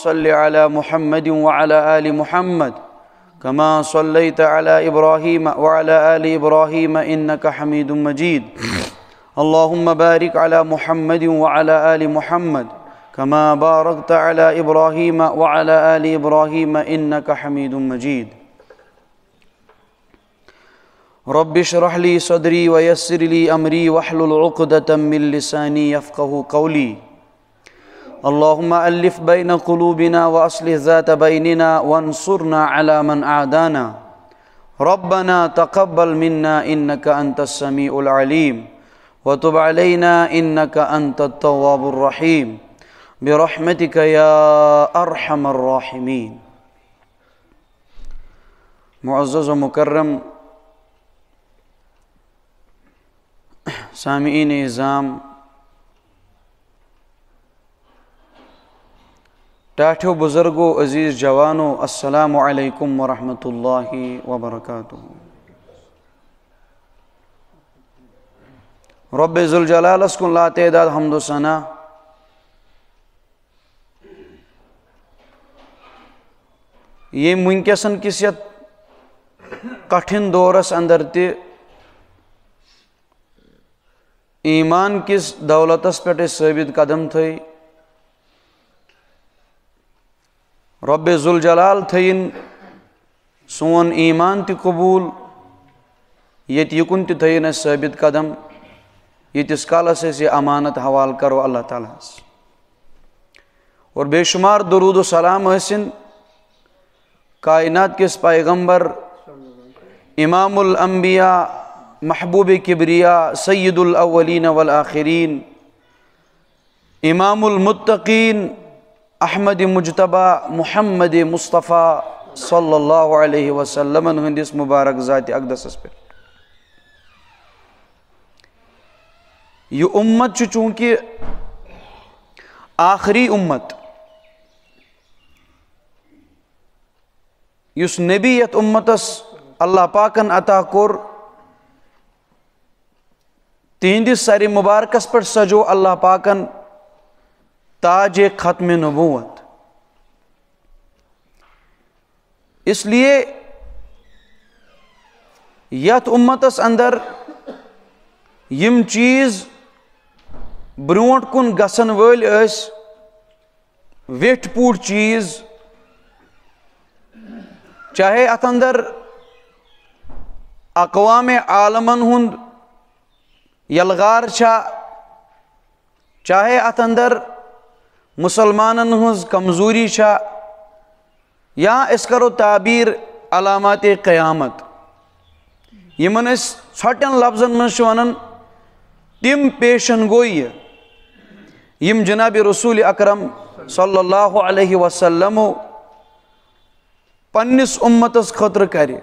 صل على محمد وعلى آل محمد كما صليت على إبراهيم وعلى آل إبراهيم إنك حميد مجيد اللهم بارك على محمد وعلى آل محمد كما باركت على إبراهيم وعلى آل إبراهيم إنك حميد مجيد رب اشرح لي صدري ويسر لي أمري واحلل عقدة من لساني يفقه قولي اللهم ألف بين قلوبنا وأصلح ذات بيننا وانصرنا على من أعدانا ربنا تقبل منا إنك أنت السميع العليم وتب علينا إنك أنت التواب الرحيم برحمتك يا أرحم الراحمين. معزز و مکرم سامعین اعظام، ٹاٹھو بزرگو، عزیز جوانو، السلام علیکم ورحمۃ اللہ وبرکاتہ. رب ذوالجلال اسکن لا تعداد حمد و ثنا یہ ونکسن کس یت کٹھن دورس اندر تہ ایمان کس دولتس پہ ثابت قدم تھئی. رب ذوالجلال تھین سون ایمان تہ قبول، یت یکن تہ تھین اس ثابت قدم، یتس کالس یہ امانت حوال کرو اللہ تعالیٰ. اور بے شمار درود و سلام حسن کائنات کس پیغمبر امام الانبیاء محبوب کبریا سید الاولین والآخرین امام المتقین احمد مجتبہ محمد مصطفیٰ صلی اللہ علیہ وسلم ہندس مبارک ذات اقدس پہ. یہ امت چونکہ آخری امت، یس نبی یت امتس اللہ پاکن عطا کور، تہندس سر مبارکس پر سجو اللہ پاکن تاج ختم نبوت. اس لیے یت امتس اندر یم چیز برونٹ کن گسن ول اس ویٹ پوٹ چیز، چاہے ات اندر اقوام عالمن ہند یلغار چھا، چاہے ات اندر مسلمانن ہز کمزوری چھا، یا اس کرو تعبیر علامات قیامت، یمن اس چھٹن لفظن من ونان تم پیشن گوئی یم جناب رسول اکرم صلی اللہ علیہ وسلم پنس امتس خطر کرے،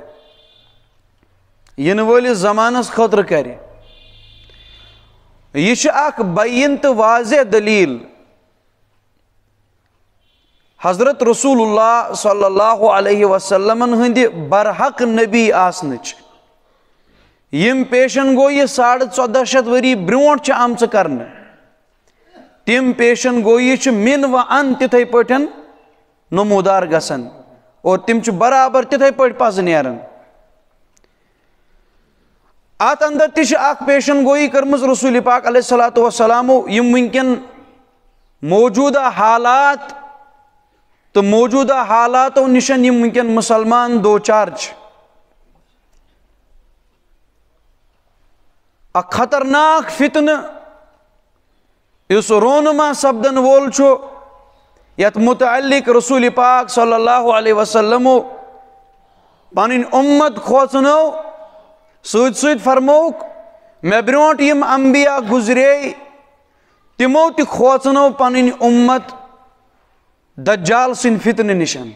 ین ولس زمانس خطر کرے. یہ اخ بین تو واضح دلیل حضرت رسول اللہ صلی اللہ علیہ وسلم ہند برحق نبی آسنچ. یم پیشن گوئی 1450 وری برونٹ چھ آمچ کرنے، تم پیشن گوئی چھ من و ان تتھے پٹھن نمودار گسن، اور تم چھ برابر تتھے پٹ پز نیرن. ات اندر تش اخ پیشن گوئی کرمز رسول پاک علیہ الصلوۃ والسلام یم ونکن موجودہ حالات تو موجودہ حالاتو نشن یم ونکن مسلمان دو چارج. اخ خطرناک فتن اس رونما سپدن وول چھو یت متعلق رسول پاک صلی اللہ علیہ وسلم پن امت کھوژنو سۭتۍ سۭتۍ فرموک مے برونٹ یم انبیاء گزرے تمو تہ کھوژنو پن امت دجال سن فتن نشن.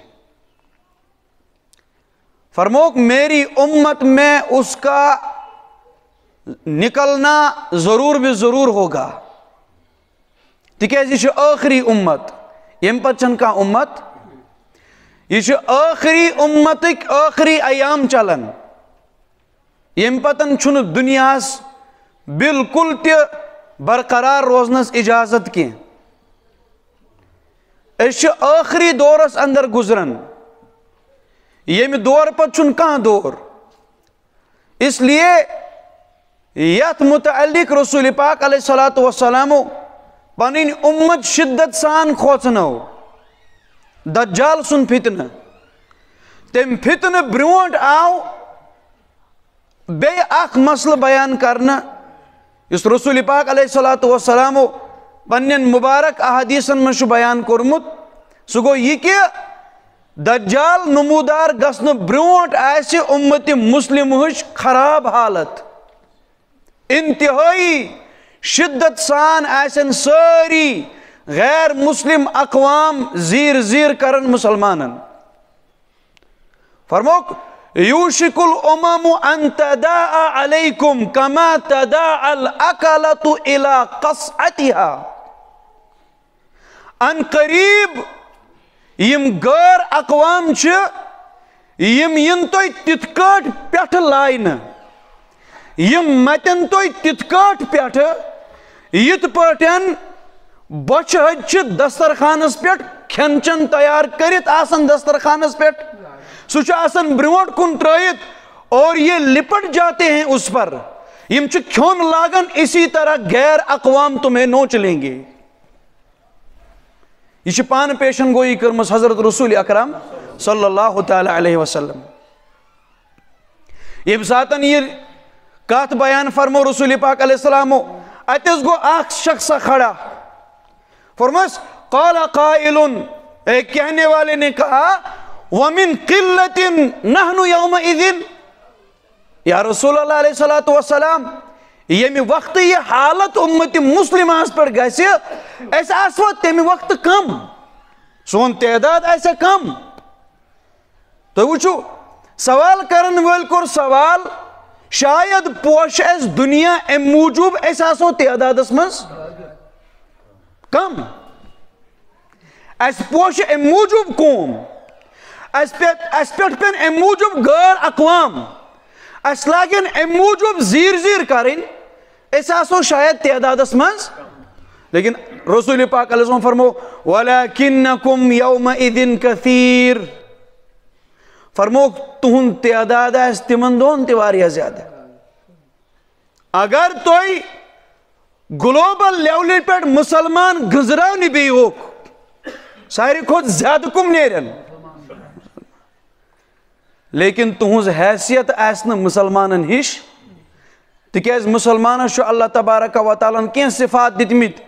فرموک میری امت میں اس کا نکلنا ضرور بھی ضرور ہوگا، تکیاز یہ آخری امت، یم پتہ چھن کانٛہہ امت، یہ آخری امتک آخری ایام چلن، یم پتن چھن دنیاس بالکل تہ برقرار روزنس اجازت کی. اس آخری دورس اندر گزرن یم دور پت چھن کان دور اس لیے یت متعلق رسول پاک علیہ الصلوۃ والسلام پنن امت شدت سان کھوژنو دجال سن فتنہ تم فتنہ برونٹ آو بے اخ مسئلہ بیان کرنا اس رسول پاک علیہ الصلوۃ والسلام پنن مبارک احادیثن من بیان کورمت سہ گو یہ کہ دجال نمودار گژھنہ برونٹ آسہ امت مسلم ہش خراب حالت انتہائی شدت سان آسن ساری غیر مسلم اقوام زیر زیر کرن مسلمانن فرموک یوشک الامم ان تداعى علیکم کما تداعى الاکلۃ الى قصعتها ان قریب یم غیر اقوام یم ین تو تت کٹ پٹھ لائن یم متن تو تت کٹ پٹھ یت پٹن بچ حج دسترخانس پہ کھین چن تیار کرت آسن دسترخانس پہ سہ آسن برونٹ کن ترائیت اور یہ لپٹ جاتے ہیں اس پر یم کھون لاگن اسی طرح غیر اقوام تمہیں نوچ لیں گے یہ پان پیشن گوئی کرمس حضرت رسول اکرم صلی اللہ تعالی علیہ وسلم یم ساتن یہ کات بیان فرمو رسول پاک علیہ السلام اتس گو اخ شخص کھڑا فرمس قال قائل ایک کہنے والے نے کہا ومن قلت نحن یومئذ یا رسول اللہ علیہ الصلوۃ والسلام یمی وقت یہ حالت امت مسلمہ پر گھس اس آسو تمہ وقت کم سون تعداد ایسا کم تو وچو سوال کرن ول کور سوال شاید پوش اس دنیا ام موجوب اس آسو تعداد اسمز کم اس پوش ام موجوب قوم اس پیٹ پین ام موجوب غیر اقوام اس لاگن ام موجوب زیر زیر کریں اس آسو شاید تعداد اسمز لیکن رسول پاک علیہ وسلم فرمو وَلَكِنَّكُمْ يَوْمَئِذٍ كَثِيرٌ فرمو تہن تعداد ہے تمن دون تیواریہ زیادہ اگر توئی گلوبل لیولی پر مسلمان گزرانی بھی ہو ساری خود زیادہ کم نیرن لیکن تہنز حیثیت ایسن مسلمانن ہش تکیز مسلمان شو اللہ تبارک و تعالیٰ کین صفات دتمت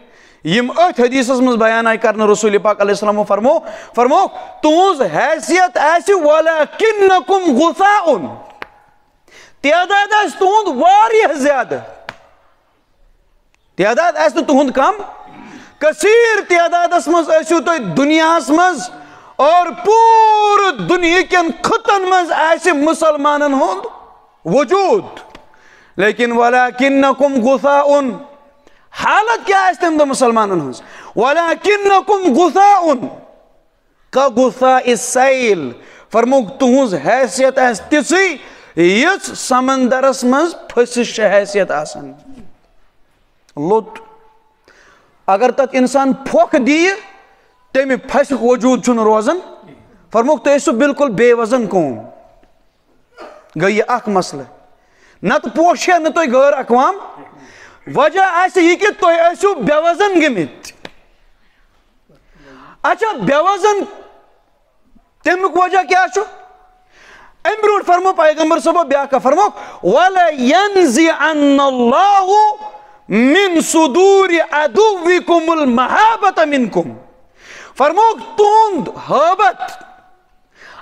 یم ات حدیث مز بیان آئی کرنا رسول پاک علیہ السلام فرمو تہنز حیثیت ایسی وَلَكِنَّكُمْ غُثَاءٌ تعداد ایس تہند واریہ زیادہ تعداد ایس تہند کم کثیر تعداد اسمز ایسو تو دنیا اسمز اور پور دنیا کن خطن مز ایسے مسلمانن ہند وجود لیکن وَلَكِنَّكُمْ غُثَاءٌ حالت کیا ہے تم دو مسلمانن ہنس وَلَكِنَّكُمْ غُثَاءٌ كَغُثَاءِ السَّيْلِ فرمو تہنز حیثیت ہے تسی یس سمندرس مز پھسش حیثیت آسان لوٹ اگر تک انسان پھوک دیئے تیمی پھسک وجود چون روزن فرمو تو ایسو بالکل بے وزن قوم گئی اک مسئلہ نہ تو پوشے نہ تو غیر اقوام وجہ ایسے ہی کہ تو ایسو بے وزن گمت اچھا بے وزن تمیک وجہ کیا چھو امبروٹ فرمو پیغمبر صبح بیاہ کا فرمو وَلَيَنْزِعَنَّ اللَّهُ مِن صُدُورِ عَدُوِّكُمُ الْمَحَابَةَ مِنْكُمْ فرمو تہند حابت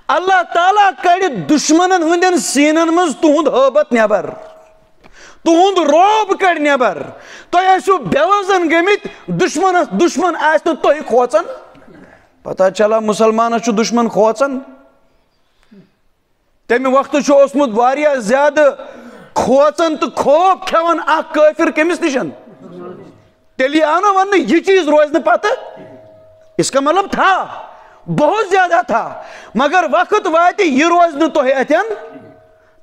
اللہ تعالیٰ کڑ دشمنن ہندن سینن مز تہند حابت نیبر تہند روب کڑ نیبر تو ایسو بے وزن گمت دشمن آس تو تہ کھوچن پتہ چلا مسلمان چھ دشمن کھوچن تمہ وقت چھ اوسمت واریاہ زیادہ کھوچن تو خوف کھیون اخ کافر کمس نشن تیلی آنا ون یہ چیز روز نہ پتہ اس کا مطلب تھا بہت زیادہ تھا مگر وقت وات یہ روز نہ تہ اتن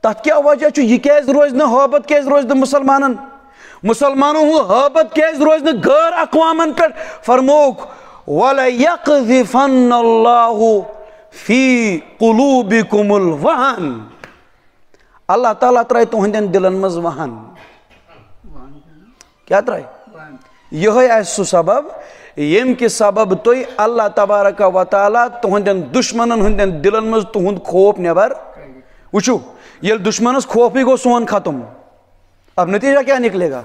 تت کیا وجہ چھ یہ کیز روز نہ حابت کیز روز نہ مسلمانن مسلمانوں حابت کیز روز نہ غیر اقوامن پر فرموک وَلَيَقْذِفَنَّ اللَّهُ فِي قُلُوبِكُمُ الْوَهَنَ اللہ تعالیٰ ترائے تہندین دلن مز وہن کیا ترائے یہ سو سبب یم کے سبب توی اللہ تبارک و تعالیٰ تہندین دشمنن ہندین دلن مز تہند خوف نیبر وچو یہ دشمنس خوفی گو سون ختم اب نتیجہ کیا نکلے گا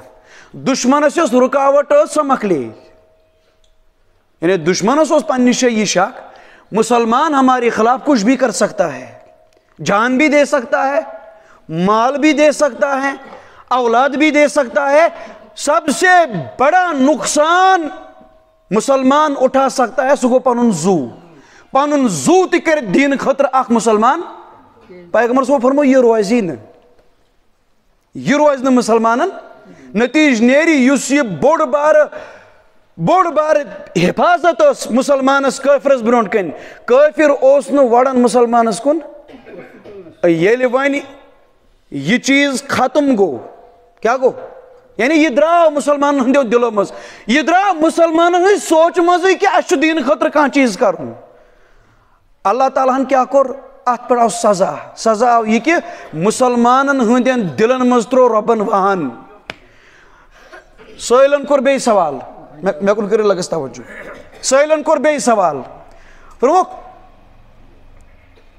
دشمنس یس رکاوٹ سا مکلے یعنی دشمنس اس پنی سے یہ شک مسلمان ہمارے خلاف کچھ بھی کر سکتا ہے جان بھی دے سکتا ہے مال بھی دے سکتا ہے اولاد بھی دے سکتا ہے سب سے بڑا نقصان مسلمان اٹھا سکتا ہے سو پنن زو تکر دین خطر اخ مسلمان پیغمبر صلی اللہ علیہ وسلم فرمو یہ روز نہ مسلمانن نتیج نیری یس یہ بوڑ بار حفاظت اس مسلمانس کافرس برونٹ کن کافر اوس نہ وڑن مسلمانس کن ییل وانی یہ چیز ختم گو کیا گو یعنی یہ دراو مسلمان ہندیو دلو مز یہ دراو مسلمان ہندی سوچ مزی کہ اچھ دین خطر کان چیز کروں اللہ تعالیٰ ہن کیا کر ات پر آو سزا آو یہ کہ مسلمانن ہندین دلن مز ترو ربن وہن سائلن کر بے سوال میں کن کری لگس توجہ سائلن کر بے سوال فرموک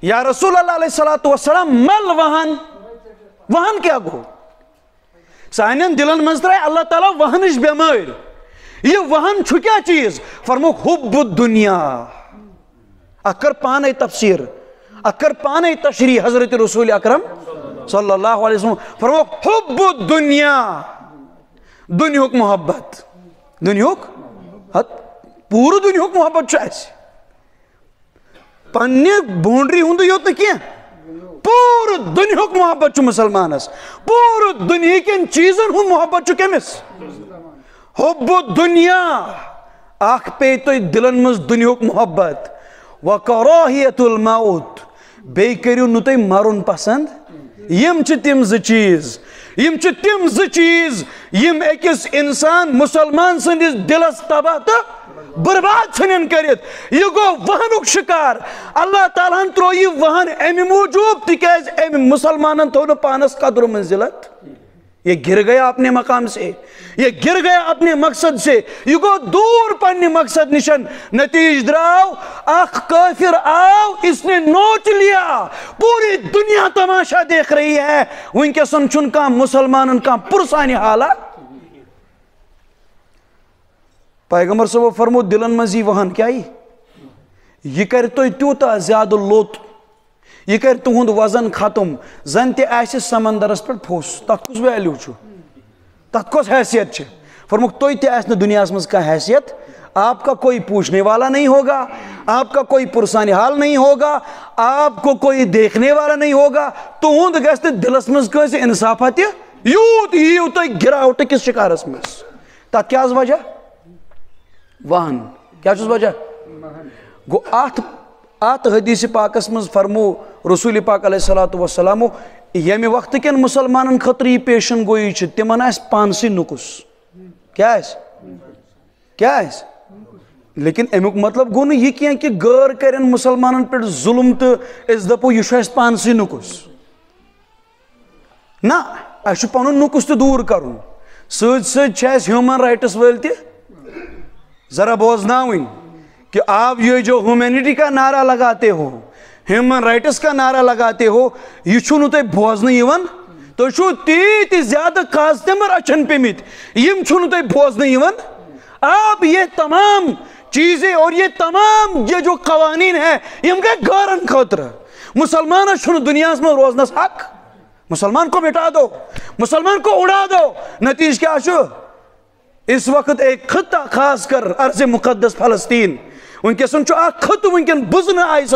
یا رسول اللہ علیہ السلام مل وہن کیا گو سانین دلن مز ترائے اللہ تعالیٰ وہنش بیمار یہ وہن چھو کیا چیز فرموک حب الدنیا اکر پانے تفسیر اکر پانے تشریح حضرت رسول اکرم صلی اللہ علیہ وسلم فرموک حب الدنیا دنیاک محبت دنیاک پورا دنیاک محبت چاہیے پنی بونڈری ہوں یوت نکیاں پورا دنیاک محبت چو مسلمانس پورا دنیا کے چیزن ہوں محبت چو کمس حب الدنیا آخ پہ تو دلن مز دنیاک محبت وکراہیت الموت بے کریو نتوی مرون پسند یم چھ تم ز چیز یم ایکس انسان مسلمان سندس دلس تباہ تو برباد ژھنن کرت یہ گو وہنک شکار اللہ تعالیٰ ہن ترو یہ وہن امی موجوب تکیاز امی مسلمانن تو پانس قدر و منزلت یہ گر گیا اپنے مقام سے یہ گر گیا اپنے مقصد سے یہ گو دور پنی مقصد نشن نتیج دراو اخ کافر آو اس نے نوچ لیا پوری دنیا تماشا دیکھ رہی ہے ان کے سن چن کا مسلمانن کا پرسانی حالا پیغمبر صلی اللہ علیہ وسلم فرمو دلن مزی وہن کیا یہ کر تو تیوتا زیادہ لوت یہ کر تہند وزن ختم زن تی ایسے سمندرس پر پھوس تک کس ویلیو چھو تک کس حیثیت چھے فرموک توی تی ایسے دنیا اسمز کا حیثیت آپ کا کوئی پوچھنے والا نہیں ہوگا آپ کا کوئی پرسانی حال نہیں ہوگا آپ کو کوئی دیکھنے والا نہیں ہوگا تہند گیستے دل اسمز کا ایسے انصاف آتی ہے یوں تو گرا ہوتا کس شکار اسمز تک کیا از وجہ وہن کیا چیز وجہ گو آت حدیث پاک اسمز فرمو رسول پاک علیہ السلام یمی وقت کن مسلمانن خطری پیشن گوئی چھ تمن ایس پانسی نکس کیا ایس لیکن امیک مطلب گو نہیں یہ کیا کہ غیر کرن مسلمانن پر ظلم تو اس دپو یہ ایس پانسی نکس نا ایسو پانون نکس تو دور کرن سچ چیز ہیومن رائٹس ولتی ذرا بوزناوین کہ آپ یہ جو ہیومینٹی کا نعرہ لگاتے ہو ہیومن رائٹس کا نعرہ لگاتے ہو یہ چھو تے بوزن یون تو چھو تیتی زیادہ کازتمر اچھن پہ میت یم چھو تے بوزن یون آپ یہ تمام چیزیں اور یہ تمام یہ جو قوانین ہیں یم کے گارن خطر مسلمان چھو دنیا میں روزنس حق مسلمان کو مٹا دو مسلمان کو اڑا دو نتیج کیا چھو اس وقت ایک خطہ خاص کر ارض مقدس فلسطین ان کے سن چو آگ خطہ ونکن بزن آئی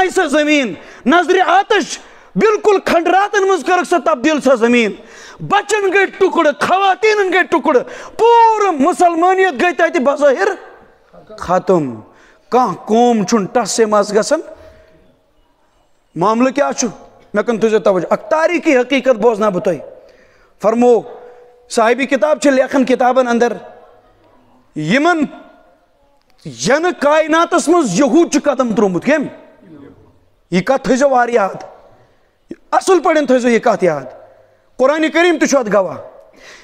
سا زمین نظر آتش بالکل کھنڈراتن مذکرک سا تبدیل سا زمین بچن گئے ٹکڑ خواتین گئے ٹکڑ پور مسلمانیت گئے تیتی بظاہر ختم کہاں قوم چون ٹس سے ماز گسن معاملہ کیا چھو میں کن تجھے توجہ اک تاریخی حقیقت بوزنا بتائی فرمو صاحبی کتاب چھے لیکن کتابن اندر یمن ین کائناتس مز یہود قدم ترومت کم یہ کت تھو وار یاد اصل پڑھن تھو یہ کت یاد قرآن کریم تہ گواہ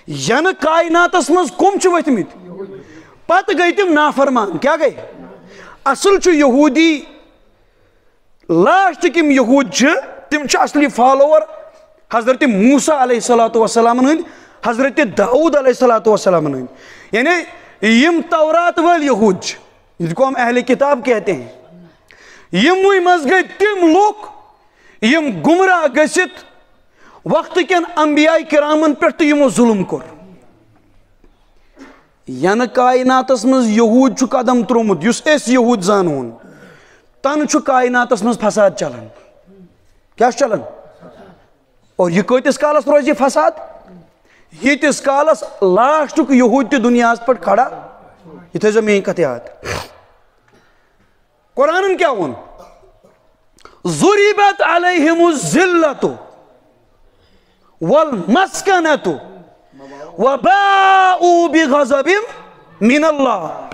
ین کائناتس مز کم ؤتھمت پتہ گئی تم نافرمان کیا گئی اصل یہودی لاسٹ کم یہود تم اصلی فالوور حضرت موسیٰ علیہ الصلوۃ والسلام ہند حضرت داؤد علیہ الصلوۃ والسلام ہند یعنی یم تورات ول یہود جن کو ہم اہل کتاب کہتے ہیں یموی مز گئی تم لوگ یم گمراہ گژھت وقت کن انبیاء کرامن پہ یمو ظلم کور ین کائناتس مز یہود قدم ترومت اس اس یہود زانون تن کائناتس مز فساد چلان کیا چلان اور یہ کتس کالس روز یہ فساد یتس کالس لاسٹک یہود تہ دنیا پہ کھڑا یہ تھو میری کت یاد قرآن کیا وون ضربت علیہم الذلۃ والمسکنۃ وباءوا بغضب من اللہ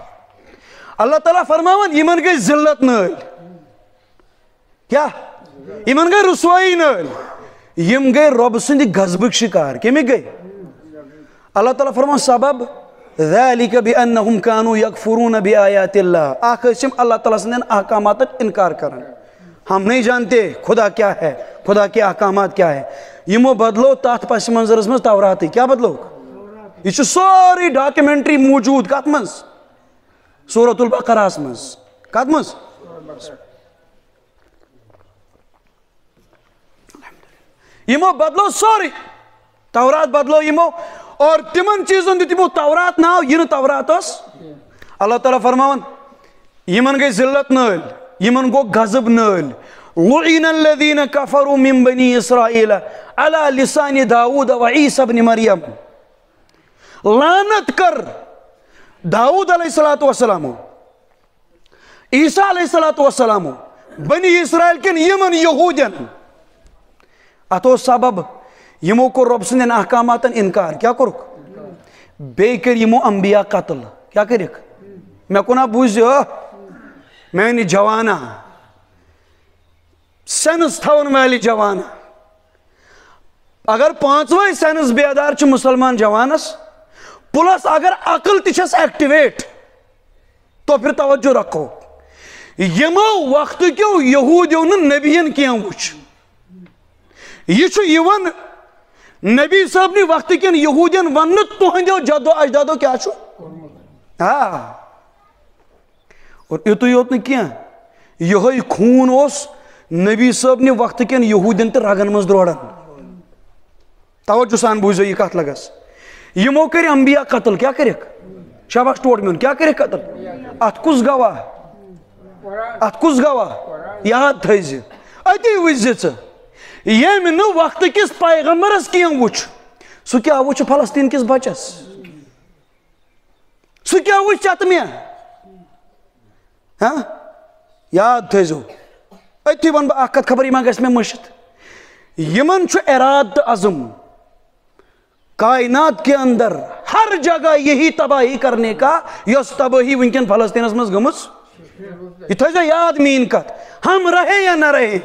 اللہ تعالیٰ فرماون یمن گئی ذلت نل کیا یمن گئی رسوائی نل یم گئی رب سند غضبک شکار کمی گئی اللہ تعالیٰ فرمان سبب ذالک بانہم کانوا یکفرون بآیات اللہ آخر اللہ تعالیٰ سندین احکامات انکار کرن ہم نہیں جانتے خدا کیا ہے خدا کے احکامات کیا ہے یمو بدلو تات پس منظرس مز تورات کیا بدلو یہ سوری ڈاکیومنٹری موجود کت مز سورۃ البقرہ مز کت مز یمو بدلو سوری تورات بدلو یمو اور تمن چیزن دیتمو تورات ناو یہ تورات اس اللہ تعالیٰ فرماون یمن گئی ذلت نل یمن گو غضب نل لعن الذین کفروا من بنی اسرائیل علی لسان داود و عیسی ابن مریم لعنت کر داود علیہ السلام عیسیٰ علیہ السلام بنی اسرائیل کن یمن یہودین اتو سبب یمو کو رب سندین احکامات انکار کیا کرک بے کر یمو انبیاء قتل کیا کرک میں کنا بوزی میں نی جوانا سینس تھون والی جوانا اگر پانچویں سینس بیدار چھ مسلمان جوانس پلس اگر عقل تیچھس ایکٹیویٹ تو پھر توجہ رکھو یمو وقت کیوں یہودیوں نے نبیین کیا وچ یہ چھو یون نبی صاحب نے وقت کین یہودین ونت تہندیو جدو اجدادو کیا چھو ہاں اور اتو یوت نے کیا یہ خون اس نبی صاحب نے وقت کین یہودین تے رگن مز دروڑن توجہ سان بوزو یہ کت لگس یمو کر انبیاء قتل کیا کرک شاباش ٹوٹ میون کیا کرک قتل ات کس گواہ ات کس گواہ یاد تھیز اتی وزت یم نو وقت کس پیغمبرس کیا وچ سو کیا وچ فلسطین کس بچس سو کیا وچ چتمیا ہاں یاد تھیزو اتی ون با اکت خبر ایمان گس میں مشت یمن چھو اراد عزم کائنات کے اندر ہر جگہ یہی تباہی کرنے کا یس تباہی ونکن فلسطینس مز گمس یہ تھیزو یاد مین کت ہم رہے یا نہ رہے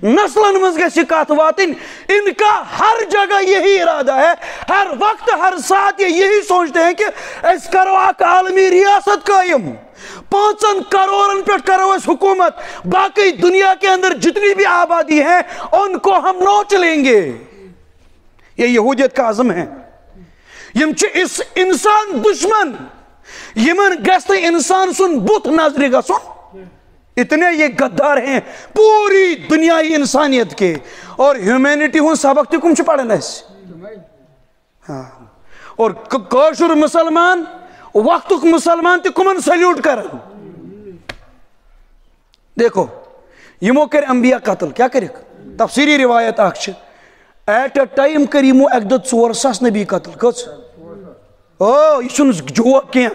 نسلن مز گژھِ کت واتن ان کا ہر جگہ یہی ارادہ ہے ہر وقت ہر ساتھ یہ یہی سوچتے ہیں کہ اس کرو اک عالمی ریاست قائم 5 کروڑن پہ کرو اس حکومت باقی دنیا کے اندر جتنی بھی آبادی ہے ان کو ہم نوچ لیں گے یہ یہودیت کا عزم ہے یم چھ اس انسان دشمن یمن گژھِ انسان سن بت نظر گژھن اتنے یہ غدار ہیں پوری دنیای انسانیت کے اور ہیومینٹی ہوں سبق تی کم چھ پڑھن اس اور کاشر مسلمان وقتک مسلمان تی کمن سلیوٹ کرن دیکھو یمو کر انبیاء قتل کیا کرک تفسیری روایت اخ ایٹ اے ٹائم کر یمو ایک دو 400 نبی قتل کس یہ چھن جوک کیا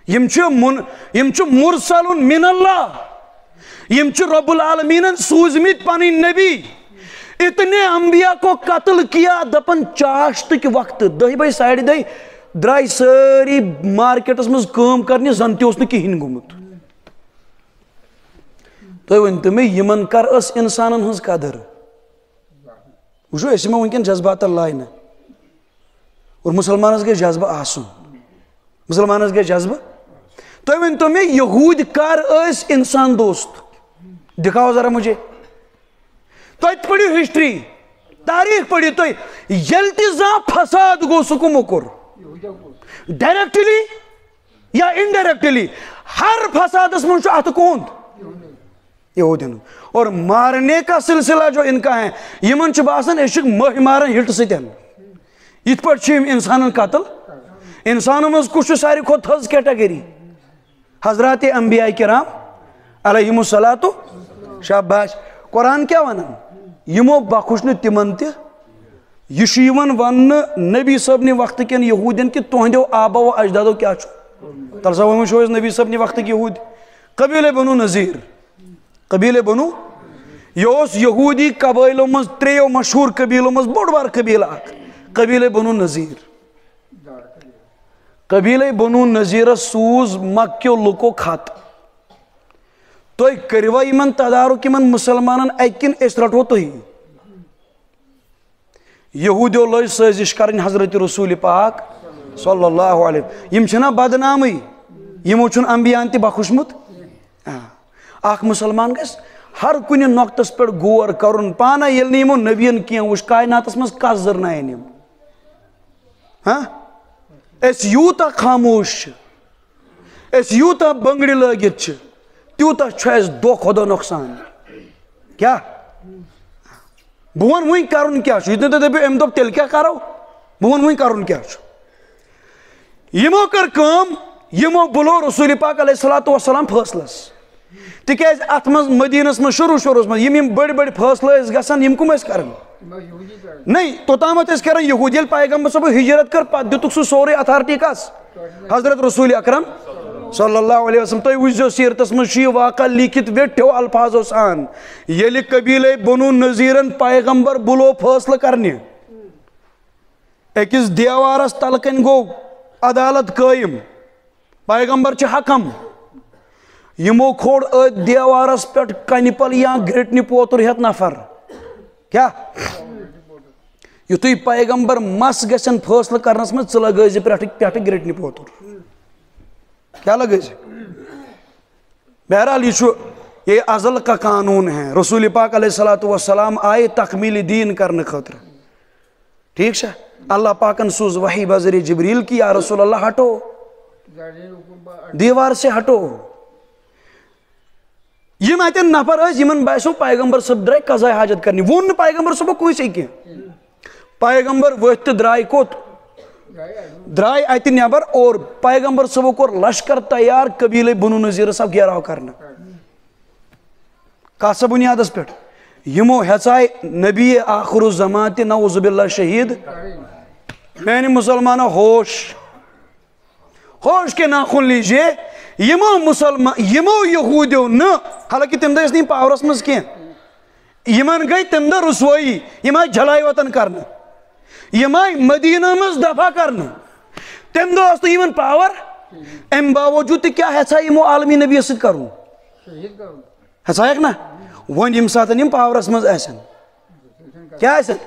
یم چھ مرسل من اللہ یم چھ رب العالمین سوزمت پانی نبی اتنے انبیاء کو قتل کیا دپن چاشت کے وقت دہی بھائی سائڈ دہی درائی ساری مارکیٹس مز کام کرنے زن تہ نہ کہین گومت تھی ورنتو مے یمن کر اس انسانن ہز قدر وچھو اس میں ونکن جذبات اللہ نا اور مسلمانس گے جذبہ آسن مسلمانس گے جذبہ تھی ورنتو مے یہود کر اس انسان دوست دکھاؤ ذرا مجھے تھی پڑھو ہسٹری تاریخ پڑھو تھی یل تہ زاں فساد گو سہ کمو کور ڈائریکٹلی یا انڈائریکٹلی ہر فسادس من اتھ کوند یہودین اور مارنے کا سلسلہ جو ان کا ہے یمن باسان اس مہ مارن ہٹ ستین یت پہ انسان قتل انسانوں مز کس ساری کھت تھز کیٹگری حضرات انبیاء کرام علیہم الصلاۃ شاباش قرآن کیا ونان یمو بخش نہ تمن تہ یہ ون نبی صبن وقت کن یہودین کہ تہندو آبا و اجدادو کیا تصور وچھو نبی صبن وقت یہود قبیل بنو نذیر قبیل بنو یہ یہودی قبائلوں مز تریو مشہور قبیلوں مز بوڑ بار قبیلہ قبیل بنو نذیر قبیل بنو نذیر سوز مکیو لکو خط تھی کروا یمن تدارک یمن مسلمانن اکن اس رٹو تھی یہودیو لج سازش کرن حضرت رسول پاک صلی اللہ علیہ یم چھنا بدنامی یمو چھن انبیاء تہ بخشمت اخ مسلمان گس ہر کن نقطس پہ غور کرن پانہ یل یمو نبین کی وچ کائناتس مز کس زرنائن یم ہاں اس یوتا خاموش اس یوتا بنگڑی لگت تیوتا اس دو خدا نقصان کیا بہن وی کرن کیا دپو ام دپ تیل کیا کرو بہن وی کرن کیا یمو کر کام یمو بلو رسول پاک علیہ الصلوۃ والسلام فیصلس تکیاز ات مز مدینس مز شروع مز یم بڑی بڑی فیصلہ گژھان یم کم کرن نہیں توتامت کران یہود یل پیغمبر صاحب ہجرت کر پتہ دتک سہ سورے اتھارٹی کس حضرت رسول اکرم صلی اللہ علیہ وسلم تھی وچھو سیرتس مز واقعہ لکھت ویٹھو الفاظو سان یل قبیلہ بنو نذیرن پیغمبر بلو فیصلہ کرنے اکس دیوارس تلکن گو عدالت قائم پیغمبر چھ حکم یمو کھوڑ دیوارس پہ کنہ پل یا گرٹنہ پوتر ہت نفر کیا یتھے پیغمبر مس گژھن فیصلہ کرنس مز ژٕ لگٲیزِ پٮ۪ٹھٕ گرٹنہِ پوتر کیا لگٲیزِ بہرحال یہ ازل کا قانون ہے رسول پاک علیہ الصلوۃ والسلام آئے تکمیل دین کرنے خاطر ٹھیک ہے اللہ پاکن سوز وحی بذریعہ جبریل کی یا رسول اللہ ہٹو دیوار سے ہٹو یم اتن نفر یمن باسو پیغمبر صاحب درائے قضاء حاجت کرنی وون پیغمبر صاحب کوئی سے کی پیغمبر وقت درائے کوت درائے ات نبر اور پیغمبر صاحب کو لشکر تیار قبیلہ بنو نذیر صاحب گھیراؤ کرنا کاسا بنیادس پہ یمو ہچائے نبی آخر الزمان تہ نعوذ باللہ شہید میانے مسلمانوں ہوش کے ناخن لیجئے یمو مسلمان یمو یہودیو نا حالانکہ تم دہ نہیں پاورس مز کی یمن گئی تم دہ رسوائی یم آئی جلائی وطن کرنا یم آئی مدینہ مز دفاع کرنا تم دہ اس یمن پاور ام باوجود کیا ہسا یمو عالمی نبی ست کرو ہسا نا ون یم ساتن یم پاورس مز آسن کیا آسن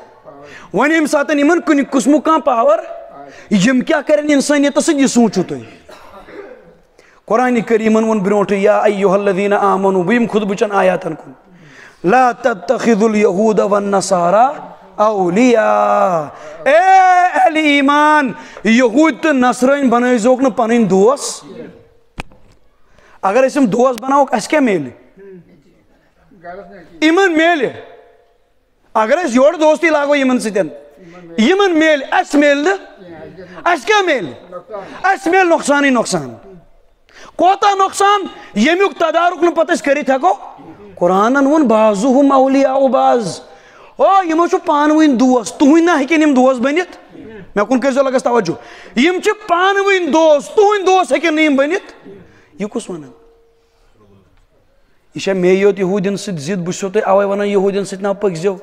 ون یم ساتن یمن کن قسمو کان پاور یم کیا کرن انسانیت ست یہ سوچو تھی قرآن کریمن ون برونٹ یا ایوہ الذین آمنوا بیم خود بچن آیاتن کن لا تتخذوا اليہود والنصارى اولیاء اے اہل ایمان یہود تو نصرین بنائی زوک نا پنین دوست اگر اسم دوست بناوک اس کیا میلے ایمن میلے اگر اس یور دوستی لاغو ایمن ستین ایمن میلے اس میل دے اس کیا میلے اس میل نقصانی نقصان کوتا نقصان یمیک تدارک نو پتہ کری تھکو قرآنن ون بعضهم اولیاء بعض او یمو چھ پانوین دوست تہوین نہ ہیکن یم دوست بنت میں کن کر لگس توجہ یم چھ پانوین دوست تہوین دوست ہیکن نیم بنت یہ کس ونان یہ مے یوت یہودین ست زد بسو تہ اوے ونان یہودین ست نا پکزو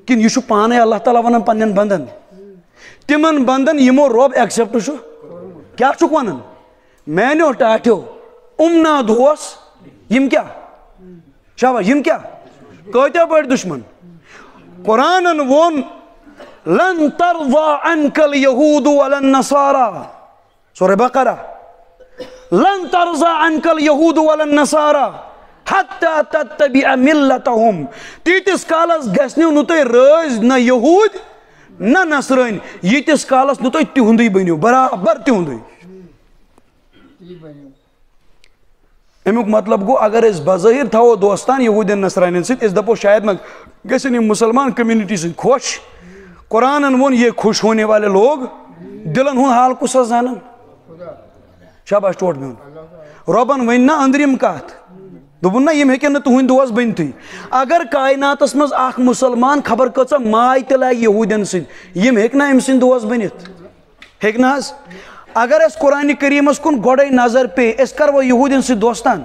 کن یہ چھ پانے اللہ تعالی ونان پنن بندن تمن بندن یمو رب ایکسپٹ چھ کیا چھک ونان میانیو ٹاٹھو امنا دوس یم کیا شاباش یم کیا کتیا بڑ دشمن قرآن وون لن ترضى عنك اليهود ولا النصارى سورة بقرة لن ترضى عنك اليهود ولا النصارى حتى تتبع ملتهم تیتس کالس گژھنو نہ تُہۍ رٲضۍ نہ یہوٗد نہ نصرٲنۍ ییتس کالس نہ تُہۍ تِہُنٛدُے بٔنِو برابر تِہُنٛدُے امیُک مطلب گوٚو اگر أسۍ بظٲہِر تھاوو دوستان یہوٗدٮ۪ن نصرانٮ۪ن سۭتۍ أسۍ دپو شاید ما گژھن یِم مُسلمان کمیونٹی سۭتۍ خۄش قرآنن ووٚن یہ خوش ہونے والے لوگ دلن ہُنٛد حال کُس حظ زانن شاباش ٹوٹھ میون رۄبن ؤنۍ نا أنٛدرِم کتھ دوٚپُن نہ یِم ہیٚکن نہٕ تُہٕنٛدۍ دوس بٔنتھٕے اگر کایناتس منٛز اکھ مُسلمان خبر کۭژاہ ماے تہِ لاگہِ یہوٗدٮ۪ن سۭتۍ یِم ہیٚکہِ نا أمۍ سٕنٛدۍ دوس بٔنِتھ ہیٚکہِ نہ حظ اگر أسۍ قرآنہِ کریٖمس کُن گۄڈے نظر پیٚیہِ أسۍ کروا یہوٗدٮ۪ن سۭتۍ دوستان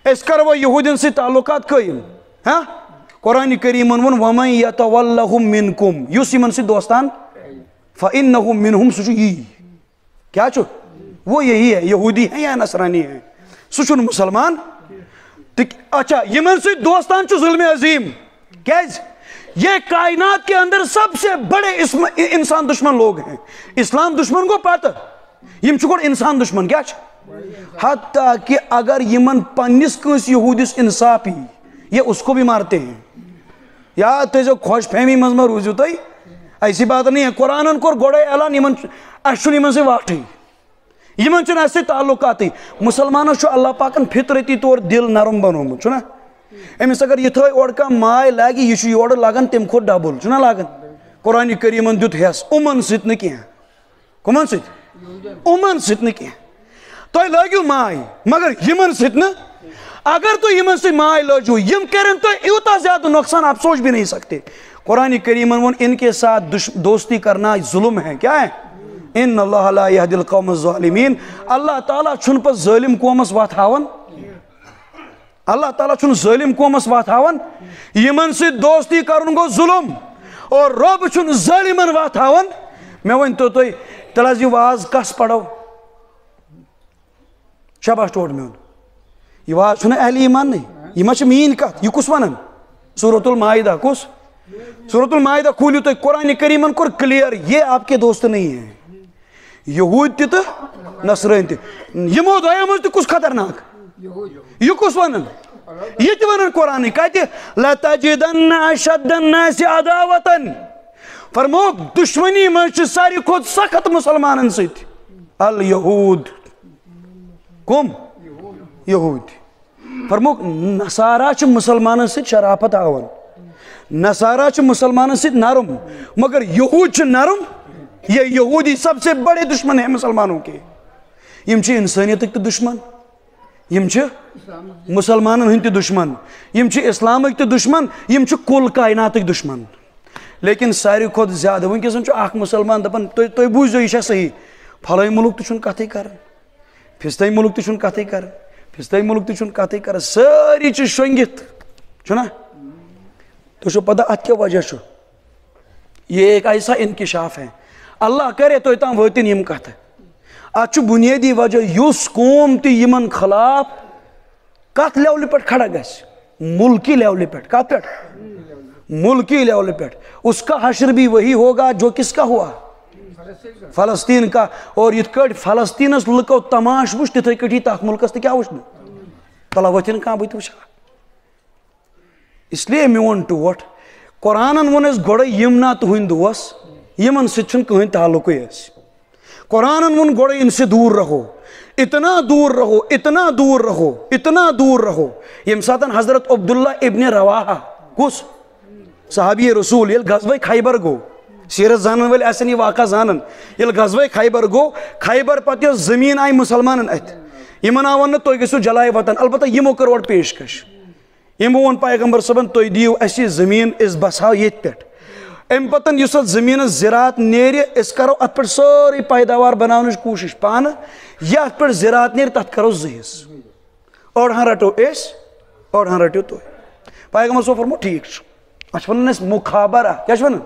أسۍ کروا یہوٗدٮ۪ن سۭتۍ تعلقات قٲیِم ہاں قرآنِ کریٖمن ووٚن وَمَن یَتَوَلَّہُم مِنکُم یُس یِمن سۭتۍ دوستان فَإِنَّهُ مِنہُم سُہ چھُ یی کیٛاہ چھُ وہ یہی ہے یہوٗدی ہے یا نصرانی ہے سُہ چھُنہٕ مُسلمان اچھا یمن سۭتۍ دوستان چھُ ظُلمِ عظیٖم کیٛازِ یہ کائنات کے اندر سب سے بڑے انسان دشمن لوگ ہیں اسلام دشمن کو پتہ یم چھُ گۄڈٕ انسان دشمن کیٛاہ چھُ حتیٰ کہ اگر یمن پننس کٲنٛسہِ یہوٗدِس انصاف یی یہ اس کو بھی مارتے ہیں یا تھٲیزیو خۄش فہمی منٛز ما روٗزِو تُہۍ ایسی بات نہیں ہے قرآنن کوٚر گۄڈے اعلان یمن اسہِ چھُنہٕ یمن سۭتۍ واٹھٕے یمن چھُنہٕ اسہِ سۭتۍ تعلقاتٕے مُسلمانس چھُ اللہ پاکن فطرتی طور دل نرم بنومُت چھُنہ أمِس اگر یِتھٲے اورٕ کانٛہہ ماے لاگہِ یہِ چھُ یورٕ لاگان تمہِ کھۄتہٕ ڈبل چھُنہ لاگان قرآنِ کریٖمن دیُت ہٮ۪س یِمن سۭتۍ نہٕ کینٛہہ کٕمن سۭتۍ یِمن سۭتۍ نہٕ کینٛہہ تۄہہِ لٲگِو ماے مگر یِمن سۭتۍ نہٕ اگر تُہۍ یِمن سۭتۍ ماے لٲجِو یِم کرن تۄہہِ یوٗتاہ زیادٕ نۄقصان آپ سوچ بھی نہیں سکتے قرآنِ کریٖمن ووٚن ان کے ساتھ دوستی کرنا ظلم ہے کیا ہے ان اللہ لا یہدی القوم الظالمین اللہ تعالیٰ چھُنہٕ پتہٕ ظٲلِم قومس واتھاوان اللہ تعالیٰ چھُنہٕ ظٲلِم قومس واتھاوان یمن سۭتۍ دوستی کرُن گوٚو ظُلم اور رۄب چھُنہٕ ظٲلِمن واتھاوان مےٚ ؤنۍتو تُہۍ تیٚلہِ حظ یہِ واز کس پرو شاباش ٹوٹھ میون یہ واز چھُنہ اہلِ ایمانٕے یہِ ما چھِ میٛٲنۍ کتھ یہِ کُس ونان سورۃ المائدہ کُس سورۃ المائدہ کھوٗلِو تُہۍ قرآنِ کریٖمن کوٚر کلیئر یہ آپ کے دوست نہیں ہیں یہوٗد تہِ تہٕ نصرٲنۍ تہِ یِمو دۄیو منٛز تہِ کُس خطرناک یہ کُس ونان یہ تہِ ونان قرآنٕے کتہِ لَتَجِدَنَّ أَشَدَّ النَّاسِ عَدَاوَةً فرمووُکھ دُشمنی منٛز چھِ ساروی کھۄتہٕ سخت مُسلمانن سۭتۍ الیہوٗد کُم یہوٗدۍ فرمووُکھ نصارا چھِ مُسلمانن سۭتۍ شرافت ہاوان نصارا چھِ مُسلمانن سۭتۍ نرم مگر یہوٗد چھِ نرم یہ یہودی سب سے بڑے دشمن ہیں مسلمانوں کے یم چھِ انسانیتٕکۍ تہِ دشمن یم چھِ مسلمانن ہٕنٛدۍ تہِ دشمن یم چھِ اسلامٕکۍ تہِ دشمن یم چھِ کُل کائناتٕکۍ دشمن لیکن ساروی کھۄتہٕ زیادٕ وٕنکیٚس چھُ اکھ مُسلمان دپان تُہۍ بوٗزِو یہِ چھا صحیح پھلٲنۍ مُلک تہِ چھُنہٕ کتھٕے کران فِستٲنۍ مُلک تہِ چھُنہٕ کتھٕے کران فِستٲنۍ مُلک تہِ چھُنہٕ کتھٕے کران سٲری چھِ شۄنٛگِتھ چھُنہ تۄہہِ چھو پتہ اتھ کیٛاہ وجہ چھُ یہ ایک ایسا انکشاف ہے اللہ کرے توتہِ تام وٲتِنۍ یِم کتھٕ اتھ چھُ بُنیٲدی وجہ یُس قوم تہِ یِمن خلاف کتھ لیولہِ پٮ۪ٹھ کھڑا گژھِ ملکی لیولہِ پٮ۪ٹھ کتھ پٮ۪ٹھ ملکی لیولہِ پٮ۪ٹھ اس کا حشر بھی وہی ہوگا جو کس کا ہوا فلسطین کا اور یِتھ کٲٹھۍ فلسطیٖنس لُکو تماش وٕچھ تِتھٕے کٲٹھی تتھ مُلکس تہِ کیٛاہ وٕچھنہٕ تلا ؤتھِنۍ کانٛہہ بٕتھِ وٕچھا اس لیے میون ٹوٹھ قرآنن ووٚن اَسہِ گۄڈے یِم نا تُہٕنٛدۍ دوس یمن سۭتۍ چھُنہٕ کٕہٕنۍ تعلقٕے اَسہِ قرآنن ووٚن گۄڈے ان سے دوٗر رہو اتنا دوٗر رہو اتنا دوٗر رہو اتنا دوٗر رہو ییٚمہِ ساتہٕ حضرت عبداللہ ابنِ رواحہ کُس صحابی رسول ییٚلہِ غزوہ خیبر گوٚو سیرت زانن وٲلۍ آسن یہِ واقعہ زانان ییٚلہِ غزوہ خیبر گوٚو خیبر پتہٕ یۄس زٔمیٖن آیہِ مُسلمانن اتھِ یِمن آو وننہٕ تُہۍ گٔژھِو جلایہِ وطن البتہ یِمو کٔر اورٕ پیشکش یِمو ووٚن پیغمبر صٲبن تُہۍ دِیِو اسہِ یہِ زٔمیٖن أسۍ بسہو ییٚتہِ پٮ۪ٹھ امہِ پتہٕ یُس اتھ زٔمیٖنس زِراعت نیرِ أسۍ کرو اتھ پٮ۪ٹھ سٲرٕے پیداوار بناونٕچ کوٗشش پانہٕ یہِ اتھ پٮ۪ٹھ زِراعت نیرِ تتھ کرو زٕ حصہٕ اوٚڑ رٹو أسۍ اوٚڑ رٔٹِو تُہۍ پیغمبر صٲب فرموو ٹھیٖک چھُ اتھ چھِ ونان أسۍ مُخابرہ کیٛاہ چھِ ونان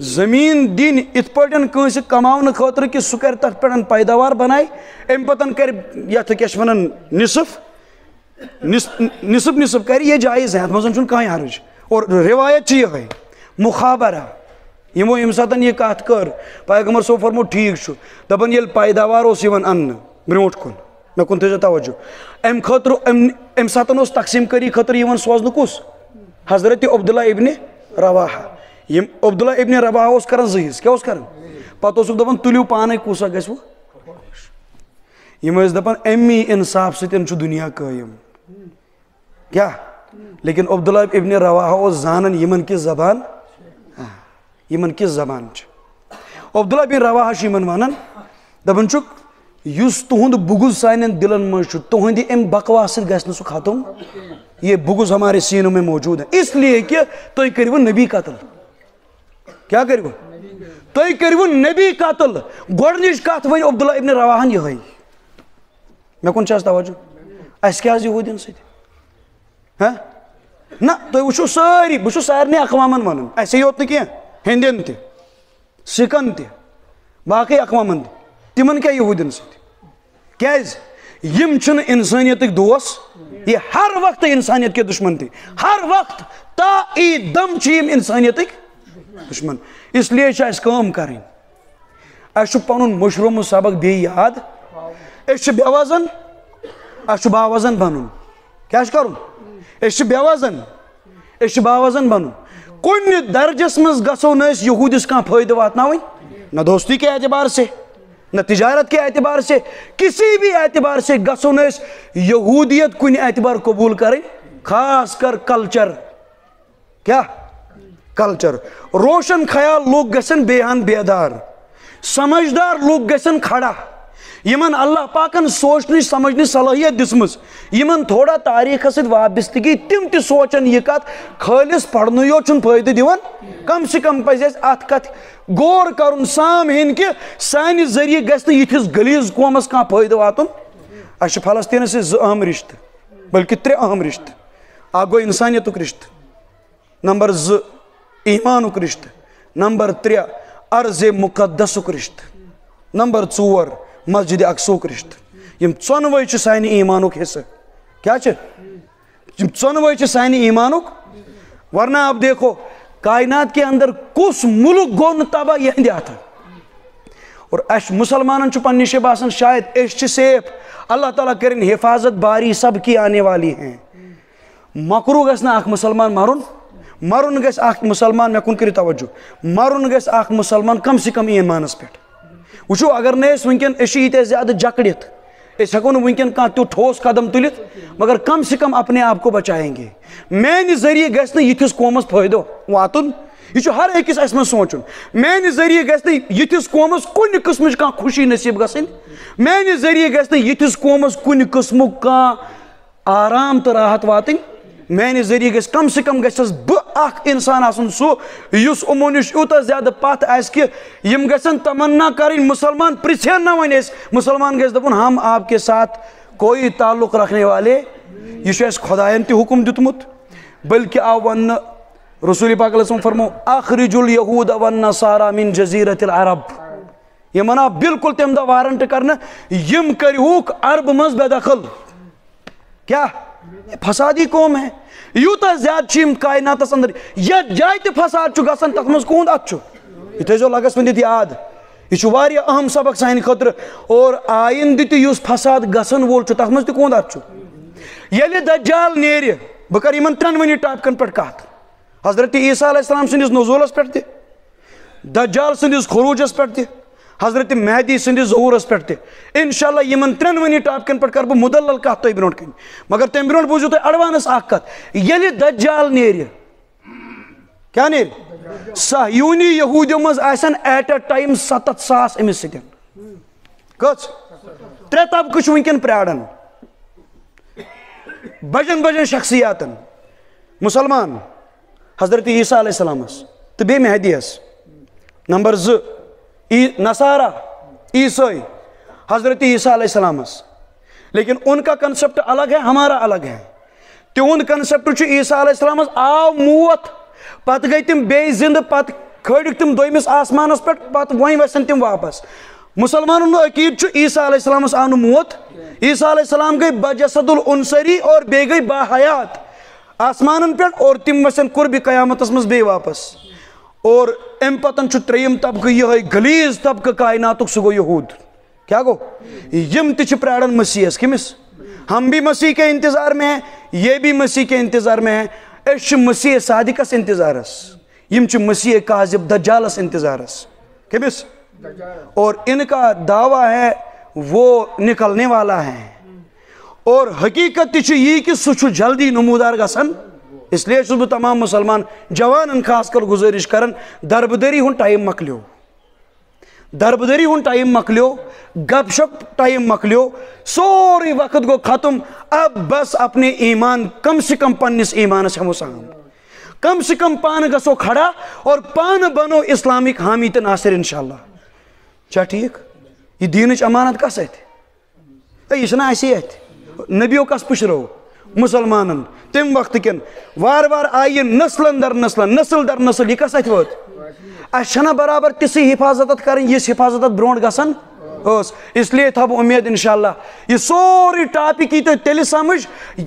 زمین دین ات پٹن کنس کماؤن خاطر کہ سہ کر تر پہ پیداوار بنائے ام پتن کر یت کیا ونان نصف نصف نصف کر یہ جائز ہے ات مز چھن کہیں حرج اور روایت یہ مخابرہ یمو یم ساتن یہ کت کر پیغمبر صو فرمو ٹھیک دپان یل پیداوار اس یوان ان بروٹ کن مے کن تھو توجہ ام خاطر ام ساتن اس تقسیم کری خاطر یوان سوزن کس حضرت عبداللہ ابن رواحہ یم عبداللہ ابن رواحہ اس کران زہیز کیا اس کران پتہ اس دپان تلیو پانے کوسا گژھِ وہ یم ٲسۍ دپان امی انصاف سۭتۍ چھُ دنیا قٲیِم کیا لیکن عبداللہ ابن رواحہ اوس زانان یمن کس زبان یمن کس زبان چھ عبداللہ ابن رواحہ چھ یمن ونان دپان چھُکھ یُس تُہُنٛد بغض سانٮ۪ن دلن منٛز چھُ تُہنٛدِ امہِ بکواس سۭتۍ گژھِ نہٕ سُہ ختم یہ بغض ہمارے سینوں میں موجود ہے اس لیے کہ تُہۍ کٔرِو نبی قتل کیا کٔرِو تُہۍ کٔرِو نبی قتل گۄڈنِچ کتھ وۄنۍ عبداللہ ابن رواحن یِہوٚے مےٚ کُن چھِ حظ توجہ اَسہِ کیٛاہ حظ یہوٗدین سۭتۍ نہ تُہۍ وٕچھِو سٲری بہٕ چھُس سارنٕے اقوامن ونان اَسے یوت نہٕ کینٛہہ ہیٚندٮ۪ن تہِ سِکن تہِ باقٕے اقوامن تہِ تِمن کیٛاہ یہوٗدین سۭتۍ کیٛازِ یم چھِنہٕ انسٲنیتٕکۍ دوس یہ ہر وقت انسانیت کے دشمن تھے ہر وقت تا ای دم چھ یم انسانیتٕکۍ دشمن اس لیے چھِ اَسہِ کٲم کرٕنۍ اَسہِ چھُ پنُن مٔشرومُت سبق بیٚیہِ یاد أسۍ چھِ بے وزن اَسہِ چھُ باوزن بنُن کیٛاہ چھُ کرُن أسۍ چھِ بے وزن أسۍ چھِ باوزن بنُن کُنہِ درجس منٛز گژھو نہٕ أسۍ یہوٗدِس کانٛہہ فٲیدٕ واتناوٕنۍ نہ دوستی کے اعتبار سے نہ تجارت کے اعتبار سے کسی بھی اعتبار سے گژھو نہٕ أسۍ یہوٗدیت کُنہِ اعتبار قبوٗل کرٕنۍ خاص کر کلچر کیا کلچر روشن خیال لوگ گژھن بیان بیدار سمجھدار لوگ گژھن کھڑا یمن اللہ پاکن سوچنٕچ سمجھنٕچ صلٲحیت دِژمٕژ یمن تھوڑا تاریخس سۭتۍ وابستگی تِم تہِ سونچن یہِ کتھ خٲلص پرنُے یوت چھُنہٕ فٲیدٕ دِوان کم سے کم پزِ اَسہِ اتھ کتھ غور کرُن سام ہیٚنۍ کہِ سانہِ ذٔریعہٕ گژھِ نہٕ یِتھِس غلیظ قومس کانٛہہ فٲیدٕ واتُن اَسہِ چھِ فلسطیٖنس سۭتۍ 2 اہم رشتہٕ بلکہِ 3 اہم رشتہٕ اکھ گوٚو انسانیتُک رشتہٕ نمبر 2 ایٖمانُک رشتہٕ نمبر 3 ارض مقدسُک رشتہٕ نمبر 4 مسجد اقصاہُک رشتہٕ یم ژۄنوَے چھِ سانہِ ایٖمانُک حصہٕ کیا چھِ یم ژۄنوَے چھِ سانہِ ایٖمانُک ورنہ آپ دیکھو کائنات کے اندر کس ملک گو نہٕ تباہ یہندِ اتھٕ اور اَسہِ مسلمانن چھُ پننہِ جایہِ باسان شاید أسۍ چھِ سیف اللہ تعالیٰ کرن حفاظت باری سب کی آنے والی ہیں مکروٗ گژھِ نہٕ اکھ مسلمان مرُن گژھِ اکھ مسلمان مےٚ کُن کٔرِو توجہ مرُن گژھِ اکھ مسلمان کم سے کم ایٖمانس پٮ۪ٹھ وٕچھو اگر نہٕ أسۍ وٕنکٮ۪ن أسۍ چھِ ییٖتیٛاہ زیادٕ جکڑِتھ أسۍ ہٮ۪کو نہٕ وٕنکٮ۪ن کانٛہہ تیُتھ ٹھوس قدم تُلِتھ مگر کم سے کم اپنے آپ کو بچائیں گے میانہِ ذٔریعہٕ گژھِ نہٕ یِتھِس قومس فٲیدٕ واتُن یہ چھُ ہر أکِس اَسہِ منٛز سونٛچُن میانہِ ذٔریعہٕ گژھِ نہٕ یِتھِس قومس کُنہِ قٕسمٕچ کانٛہہ خوشی نصیٖب گژھٕنۍ میانہِ ذٔریعہٕ گژھِ نہٕ یِتھِس قومس کُنہِ قٕسمُک کانٛہہ آرام تہٕ راحت واتٕنۍ میانہِ ذٔریعہٕ گژھِ کم سے کم گژھس بہٕ اکھ انسان آسُن سُہ یُس یِمو نِش یوٗتاہ زیادٕ پتھ آسہِ کہِ یِم گژھن تمنا کرٕنۍ مُسلمان پرژھن نہ وۄنۍ أسۍ مُسلمان گژھِ دپُن ہم آپ کے ساتھ کوئی تعلق رکھنے والے یہ چھُ اَسہِ خۄدایَن تہِ حُکم دیُتمُت بلکہِ آو وننہٕ رسول پاک علیہ وسلم فرمو اخرج اليہوٗد والنصارى من جزیرۃ العرب یِمن آو بالکل تمہِ دۄہ وارنٹ کرنہٕ یِم کٔرۍہوٗکھ عربہٕ منٛز بے دخل کیا فسادی قوم ہے یوٗتاہ زیادٕ چھِ یِم کائناتس اندر یتھ جایہِ تہِ فساد چھُ گژھان تتھ منٛز کُہُنٛد اتھٕ چھُ یہِ تھٲیزیو لگس وٕنِتھ یاد یہ چھُ واریاہ اہم سبق سانہِ خٲطرٕ اور آیندٕ تہِ یُس فساد گژھن وول چھُ تتھ منٛز تہِ کُہُنٛد اتھٕ چھُ ییٚلہِ دجال نیرِ بہٕ کرٕ یِمن 3 ٹاپکن پٮ۪ٹھ کتھ حضرت عیسیٰ علیہ السلام سٕنٛدِس نزولس پٮ۪ٹھ تہِ دجال سٕنٛدِس خروٗجس پٮ۪ٹھ تہِ حضرت مہدی سٕنٛدِس ظہوٗرس پٮ۪ٹھ تہِ انشاء اللہ یِمن 3 ٹاپکن پٮ۪ٹھ کرٕ بہٕ مُدلل کتھ تۄہہِ برونٛٹھ کَنہِ مگر تمہِ برونٛٹھ بوٗزِو تُہۍ ایڈوانس اکھ کتھ ییٚلہِ دجال نیرِ کیٛاہ نیرِ صہیوٗنی یہوٗدیو منٛز آسن ایٹ اے ٹایم 7,000 أمِس سۭتۍ کٔژ 3 طبقہٕ چھِ وٕنکٮ۪ن پیاران بجن شخصیاتن مسلمان حضرت عیسیٰ علیہ السلامس تہٕ بیٚیہِ مہدی یس نمبر 2 نصارہ عیسائی حضرت عیسیٰ علیہ السلامس لیکن ان کا کنسپٹ الگ ہے ہمارا الگ ہے تہند کنسپٹ چھُ عیسیٰ علیہ السلامس آو موت پتہٕ گٔے تِم بیٚیہِ زندٕ پتہٕ کھڑک تم دویمس آسمانس پہ پتہ وہیں وسن تم واپس مسلمانوں نے عقید عیسیٰ علیہ السلام آو نہ موت عیسیٰ علیہ السلام گئی بجسد العنصری اور بے گئی باحیات آسمانن پہ اور تم وسن قرب قیامتس مز بے واپس اور ام پتن تریم طبقہ یہ غلیظ طبقہ کائناتک سہ گو یہود کیا گو یم تہ پرارن مسیحس کمس ہم بھی مسیح کے انتظار میں ہیں یہ بھی مسیح کے انتظار میں ہیں اس مسیح صادقس انتظارس یم چھ مسیح کاذب دجالس انتظارس کمس اور ان کا دعویٰ ہے وہ نکلنے والا ہے اور حقیقت تہ یہ کہ سہ جلدی نمودار گژھان اس لیے چھس بہ تمام مسلمان جوانن خاص کر گزارش کران دربدری ہن ٹائم مکلیو دربدری ہن ٹائم مکلیو گپ شپ ٹائم مکلیو سوری وقت گو ختم اب بس اپنے ایمان کم سے کم پنس ایمانس ہمو سام کم سے کم پان گسو کھڑا اور پان بنو اسلامک حامی تہ ناصر انشاءاللہ چا ٹھیک یہ دینچ امانت کس ات یہ چھنا اسی ات نبیو کس پشرو مسلمانن تم وقت کن وار وار آئی نسلن در نسلن نسل در نسل یہ کس ات ووت اس چھنا برابر تسی حفاظت کریں یہ حفاظت برونٹ گسن اس لیے تھا امید انشاءاللہ یہ سوری ٹاپک کی تو تیل سمجھ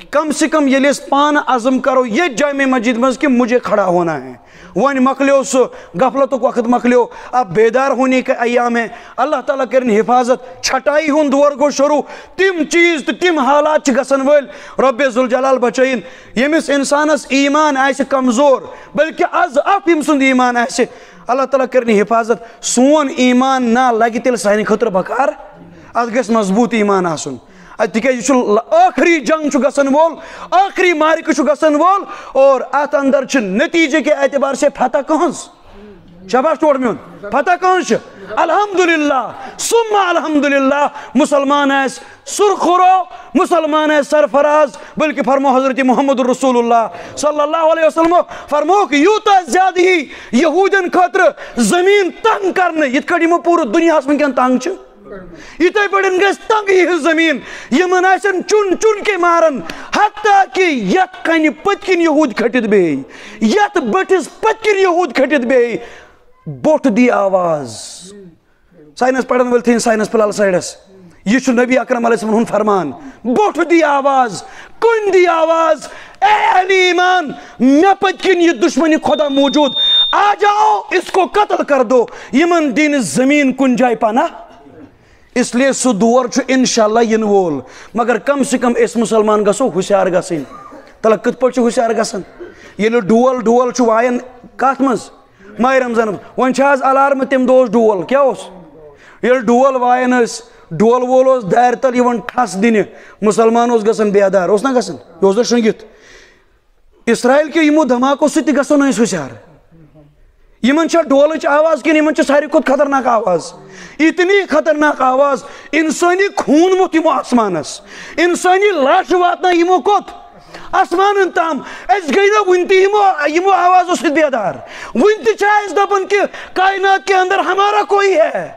کم سے کم یہ لیس پان عزم کرو یہ جامع مسجد مز کہ مجھے کھڑا ہونا ہے ون مکلیو سو غفلتک وقت مکلیو اب بیدار ہونے کے ایام ہے اللہ تعالیٰ کرن حفاظت چھٹائی ہون دور کو شروع تم چیز تم حالات گسن ول رب ذوالجلال بچین یمس انسانس ایمان ایسے کمزور بلکہ از اف یم سند ایمان ایسے اللہ تعالیٰ کرن حفاظت سون ایمان نہ لگہ تیل سانہ خطر بکار ات گژھِ مضبوط ایمان آسن تکیاز یہ آخری جنگ گژھن وول آخری مارکہ گژھن وول اور ات اندر نتیجے کے اعتبار سے فتح کہنز شاباش ٹوڑ میون فتح کہنز الحمدللہ ثم الحمدللہ مسلمان ایس سرخرو مسلمان ایس سرفراز بلکہ فرمو حضرت محمد رسول اللہ صلی اللہ علیہ وسلم فرمو کہ یوتا زیادہ ہی یہودین خاطر زمین تنگ کرنے یہ کڑی پورا دنیا میں کیا تنگ چھ یتھے بڑن گژھِ تنگ یہ زمین یمن آسن چن چن کے مارن حتیٰ کہ یت کنہ پتکن یہود کھٹت بیٚیہِ یت بٹس پتکن یہود کھٹت بیٚیہِ بوٹ دی آواز سائنس پڑھن ول تھین سائنس پلال سائڈس یہ چھُ نبی اکرم علیہ السلام ہُنٛد فرمان بوٹ دی آواز کن دی آواز اے اہل ایمان میں پتکن یہ دشمنی خدا موجود آ جاؤ اس کو قتل کر دو یمن دین زمین کن جائے پانا اس لیے سو دور چھُ انشاءاللہ ین وول مگر کم سے کم اس مسلمان گژھو ہوشیار گژھن تلا کت پٲٹھۍ چھُ ہوشیار گژھان ییٚلہِ ڈول ڈول چھُ وایان کتھ منٛز ماہ رمضان وۄنۍ چھِ آز الارم تمہِ دۄہ اوس ڈول کیٛاہ اوس ییٚلہِ ڈول وایان ٲسۍ ڈول وول اوس دارِ تل یِوان ٹھس دِنہِ مسلمان اوس گژھان بیدار اوس نا گژھان یہِ اوس نہٕ شۄنٛگِتھ اسرائیل کیو یِمو دھماکو سۭتۍ تہِ گژھو نہٕ أسۍ ہوشیار یمن چھا ڈولچ آواز کن یمن چھا ساری کھت خطرناک آواز اتنی خطرناک آواز انسانی خون موت یمو آسمانس انسانی لاش واتنا یمو کت آسمان تام اس گئی نا ونتی یمو آوازوں سے بیدار ونتی چاہے دپن کہ کائنات کے اندر ہمارا کوئی ہے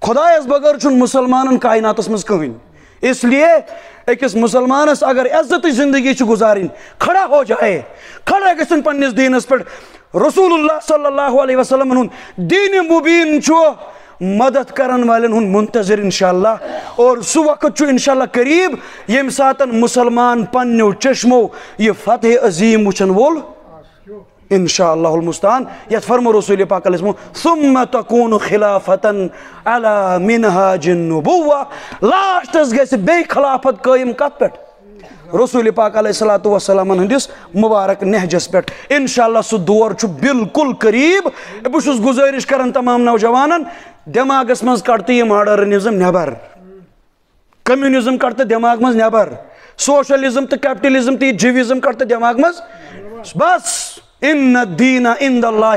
خدا اس بغیر چھن مسلمان کائنات اس کہیں اس لیے ایکس مسلمانس اگر عزت زندگی گزارن کھڑا ہو جائے کھڑا گژھن پنس دینس پہ رسول اللہ صلی اللہ علیہ وسلم دین مبین چھو مدد کرن والن ہن منتظر انشاءاللہ اور سو وقت چھو انشاءاللہ قریب یم ساتن مسلمان پنیو چشمو یہ فتح عظیم وچن وول انشاءاللہ المستعان یت فرمو رسول پاک علیہ السلام ثم تکون خلافتا علی منہاج النبوہ لاسٹس گیس بے خلافت قائم کت پٹ رسول پاک علیہ السلام ہندس مبارک نہجس پہ انشاءاللہ سو دور چھو بالکل قریب بہت گزارش کرن تمام نوجوانن دماغس مز کڑتے یہ ماڈرنزم نبر کمیونزم کڑتے دماغ مز نبر سوشلزم تو کیپٹلزم تو جیوزم کڑتے دماغ مز بس ان الدین عند اللہ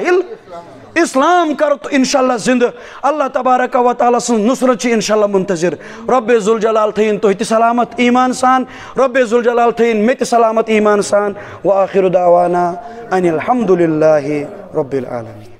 اسلام کرو تو انشاءاللہ زندہ اللہ تبارک و تعالیٰ سن نصرت چی انشاءاللہ منتظر رب ذوالجلال تھین تو ہتی سلامت ایمان سان رب ذوالجلال تھین میت سلامت ایمان سان وآخر دعوانا ان الحمدللہ رب العالمین